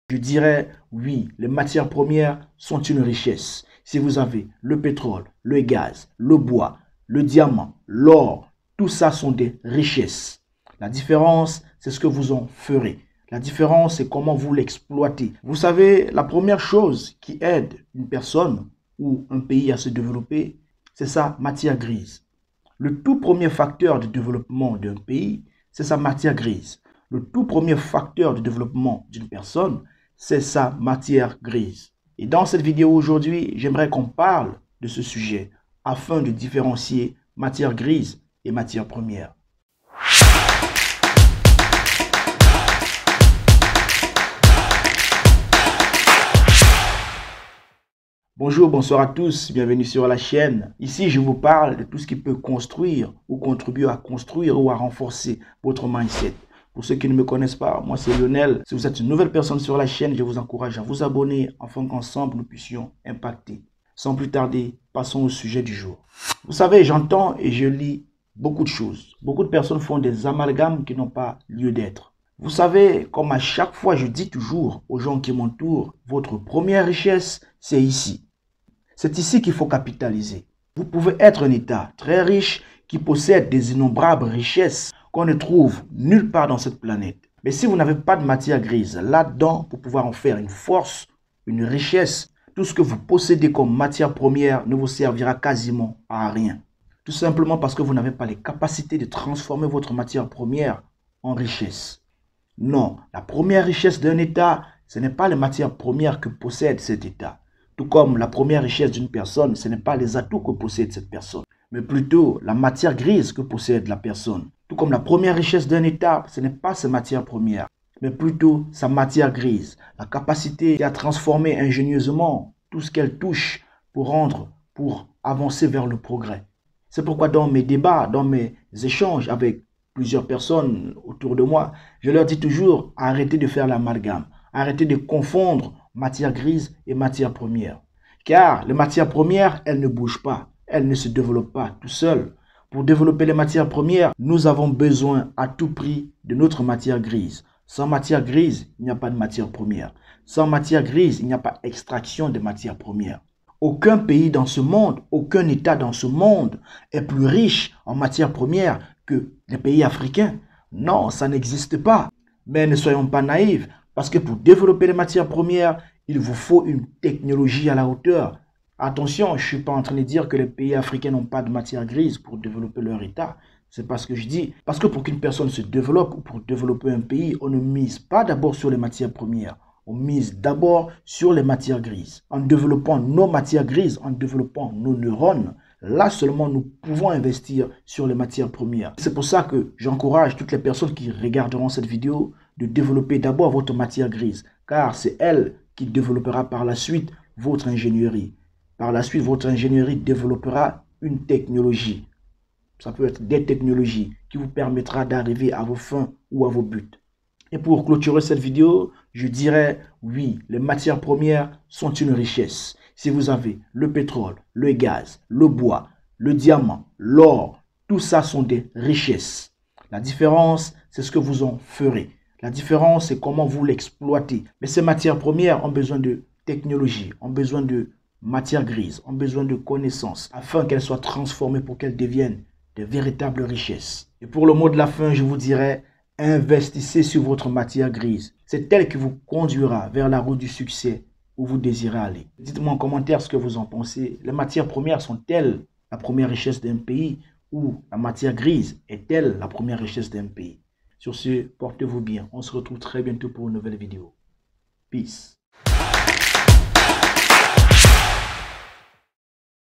Je dirais oui, les matières premières sont une richesse. Si vous avez le pétrole, le gaz, le bois, le diamant, l'or, tout ça sont des richesses. La différence, c'est ce que vous en ferez. La différence, c'est comment vous l'exploitez. Vous savez, la première chose qui aide une personne ou un pays à se développer, c'est sa matière grise. Le tout premier facteur de développement d'un pays, c'est sa matière grise. Le tout premier facteur de développement d'une personne, c'est sa matière grise. Et dans cette vidéo aujourd'hui, j'aimerais qu'on parle de ce sujet afin de différencier matière grise et matière première. Bonjour, bonsoir à tous, bienvenue sur la chaîne. Ici, je vous parle de tout ce qui peut construire ou contribuer à construire ou à renforcer votre mindset. Pour ceux qui ne me connaissent pas, moi c'est Lionel. Si vous êtes une nouvelle personne sur la chaîne, je vous encourage à vous abonner afin qu'ensemble nous puissions impacter. Sans plus tarder, passons au sujet du jour. Vous savez, j'entends et je lis beaucoup de choses. Beaucoup de personnes font des amalgames qui n'ont pas lieu d'être. Vous savez, comme à chaque fois je dis toujours aux gens qui m'entourent, votre première richesse, c'est ici. C'est ici qu'il faut capitaliser. Vous pouvez être un État très riche qui possède des innombrables richesses qu'on ne trouve nulle part dans cette planète. Mais si vous n'avez pas de matière grise là-dedans pour pouvoir en faire une force, une richesse, tout ce que vous possédez comme matière première ne vous servira quasiment à rien. Tout simplement parce que vous n'avez pas les capacités de transformer votre matière première en richesse. Non, la première richesse d'un État, ce n'est pas les matières premières que possède cet État. Tout comme la première richesse d'une personne, ce n'est pas les atouts que possède cette personne, mais plutôt la matière grise que possède la personne. Tout comme la première richesse d'un État, ce n'est pas ses matières premières, mais plutôt sa matière grise, la capacité à transformer ingénieusement tout ce qu'elle touche pour avancer vers le progrès. C'est pourquoi dans mes débats, dans mes échanges avec plusieurs personnes autour de moi, je leur dis toujours arrêtez de faire l'amalgame, arrêtez de confondre matière grise et matière première. Car les matières premières, elles ne bougent pas, elles ne se développent pas tout seules. Pour développer les matières premières, nous avons besoin à tout prix de notre matière grise. Sans matière grise, il n'y a pas de matière première. Sans matière grise, il n'y a pas d'extraction de matières premières. Aucun pays dans ce monde, aucun État dans ce monde est plus riche en matières premières que les pays africains. Non, ça n'existe pas. Mais ne soyons pas naïfs, parce que pour développer les matières premières, il vous faut une technologie à la hauteur. Attention, je ne suis pas en train de dire que les pays africains n'ont pas de matière grise pour développer leur État. C'est pas ce que je dis. Parce que pour qu'une personne se développe ou pour développer un pays, on ne mise pas d'abord sur les matières premières. On mise d'abord sur les matières grises. En développant nos matières grises, en développant nos neurones, là seulement nous pouvons investir sur les matières premières. C'est pour ça que j'encourage toutes les personnes qui regarderont cette vidéo de développer d'abord votre matière grise, car c'est elle qui développera par la suite votre ingénierie. Par la suite, votre ingénierie développera une technologie. Ça peut être des technologies qui vous permettra d'arriver à vos fins ou à vos buts. Et pour clôturer cette vidéo, je dirais oui, les matières premières sont une richesse. Si vous avez le pétrole, le gaz, le bois, le diamant, l'or, tout ça sont des richesses. La différence, c'est ce que vous en ferez. La différence, c'est comment vous l'exploitez. Mais ces matières premières ont besoin de technologie, ont besoin de matière grise, ont besoin de connaissances afin qu'elles soient transformées pour qu'elles deviennent de véritables richesses. Et pour le mot de la fin, je vous dirais, investissez sur votre matière grise. C'est elle qui vous conduira vers la route du succès où vous désirez aller. Dites-moi en commentaire ce que vous en pensez. Les matières premières sont-elles la première richesse d'un pays ou la matière grise est-elle la première richesse d'un pays? Sur ce, portez-vous bien. On se retrouve très bientôt pour une nouvelle vidéo. Peace.